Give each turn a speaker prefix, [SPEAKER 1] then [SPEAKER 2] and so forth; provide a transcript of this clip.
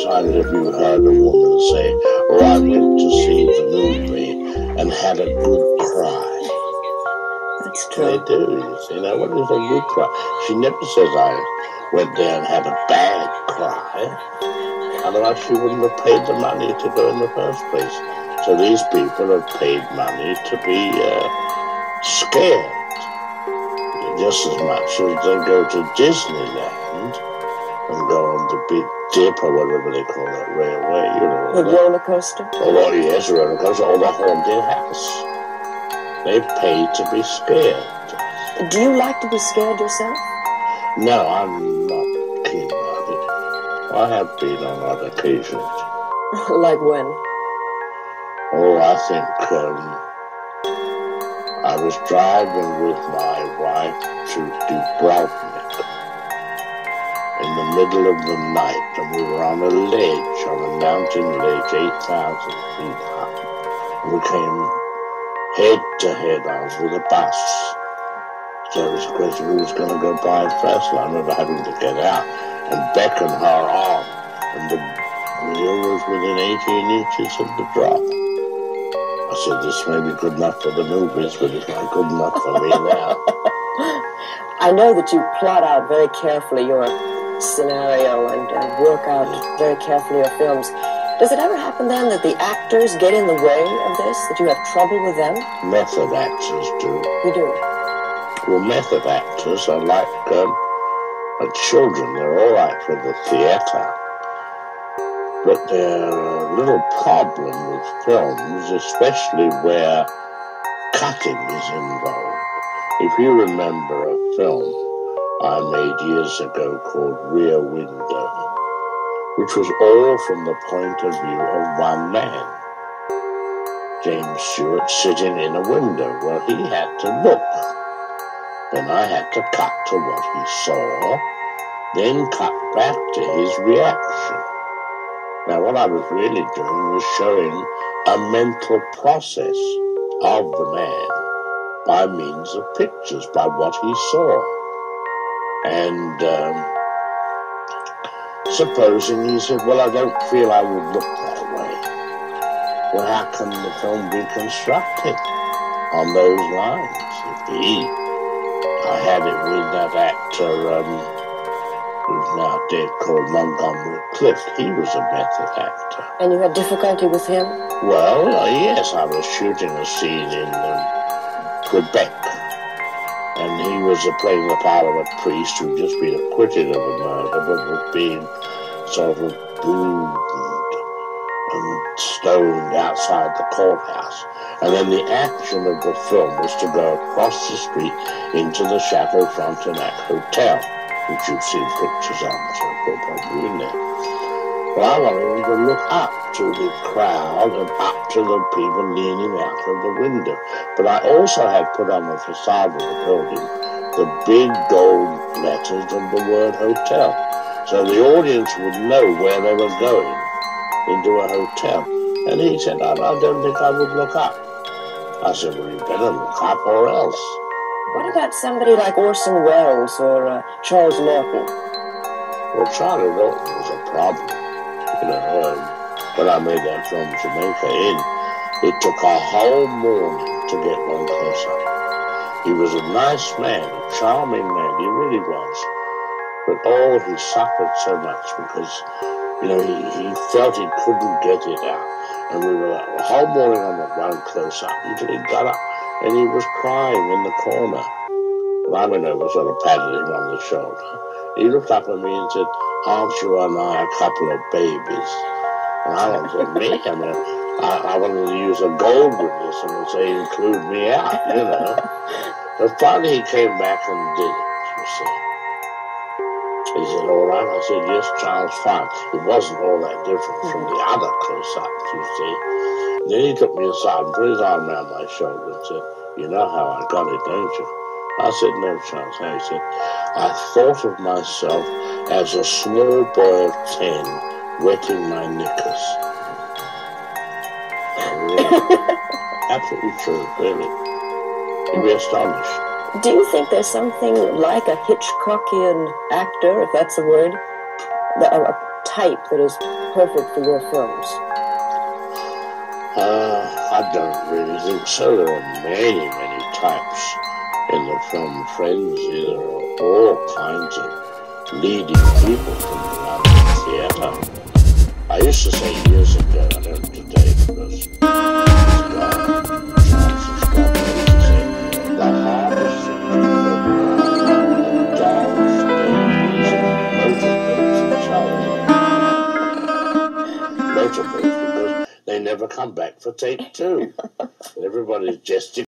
[SPEAKER 1] times have you heard a woman say, "Oh, I went to see the movie and had a good cry"?
[SPEAKER 2] That's true.
[SPEAKER 1] They do, you see. Now, what is a good cry? She never says, "I went there and had a bad cry." Otherwise, she wouldn't have paid the money to go in the first place. So these people have paid money to be scared, just as much as they go to Disneyland and go on the Big Dip or whatever they call that railway, you know.
[SPEAKER 2] The roller coaster?
[SPEAKER 1] Oh, yes, roller coaster, or the haunted house. They pay to be scared.
[SPEAKER 2] Do you like to be scared yourself?
[SPEAKER 1] No, I'm not keen about it. I have been on odd occasions.
[SPEAKER 2] Like when?
[SPEAKER 1] Oh, I think I was driving with my wife to Dubrovnik in the middle of the night, and we were on a ledge, on a mountain ledge, 8,000 feet high. And we came head to head on with a bus. So it was a question who was going to go by first. And I remember having to get out and beckon her on, and the wheel was within 18 inches of the drop. I said, this may be good enough for the movies, but it's not good enough for me now.
[SPEAKER 2] I know that you plot out very carefully your scenario and work out very carefully your films. Does it ever happen then that the actors get in the way of this, that you have trouble with them?
[SPEAKER 1] Method actors do.
[SPEAKER 2] You do?
[SPEAKER 1] Well, method actors are like children. They're all right for the theatre. But they're a little problem with films, especially where cutting is involved. If you remember a film I made years ago called Rear Window, which was all from the point of view of one man, James Stewart, sitting in a window. Well, he had to look. Then I had to cut to what he saw, then cut back to his reaction. Now, what I was really doing was showing a mental process of the man by means of pictures, by what he saw. And supposing he said, well, I don't feel I would look that way. Well, how can the film be constructed on those lines? I had it with that actor who's now dead, called Montgomery Clift. He was a method actor.
[SPEAKER 2] And you had difficulty with him?
[SPEAKER 1] Well, yes, I was shooting a scene in Quebec, and he was playing the part of a priest who'd just been acquitted of a murder, but was being sort of booed and stoned outside the courthouse. And then the action of the film was to go across the street into the Chateau Frontenac Hotel, which you've seen pictures of, so they're probably in there. Well, I wanted him to look up to the crowd and up to the people leaning out of the window. But I also had put on the facade of the building the big gold letters of the word hotel, so the audience would know where they were going, into a hotel. And he said, I don't think I would look up. I said, well, you better look up or else.
[SPEAKER 2] What about somebody like Orson Welles or Charles Lawton?
[SPEAKER 1] Well, Charlie Lawton was a problem. You know, when I made that film Jamaica Inn, it took a whole morning to get one close-up. He was a nice man, a charming man, he really was. But he suffered so much because, you know, he felt he couldn't get it out. And we were a whole morning on that one close-up until he got up and he was crying in the corner. And I went over, sort of patted him on the shoulder. He looked up at me and said, aren't you and I a couple of babies? And I wanted me. I mean, I wanted to use a gold witness and say, include me out, you know. But finally he came back and did it, you see. He said, all right. I said, yes, Charles, fine. It wasn't all that different from the other close-ups, you see. Then he took me aside and put his arm around my shoulder and said, you know how I got it, don't you? I said, no, Charles. How? He said, I thought of myself as a small boy of 10 wetting my knickers. Really, absolutely true, really. You'd be astonished.
[SPEAKER 2] Do you think there's something like a Hitchcockian actor, if that's a word, a type that is perfect for your films?
[SPEAKER 1] I don't really think so. There are many, many types in the film frenzy. There are all kinds of leading people from around the theatre. I used to say years ago, I don't today because he's gone, Francis gone, I used to say the hardest thing to film are dolls, babies, motorboats and Charlie. Motorboats because they never come back for take two. Everybody's gesticulating.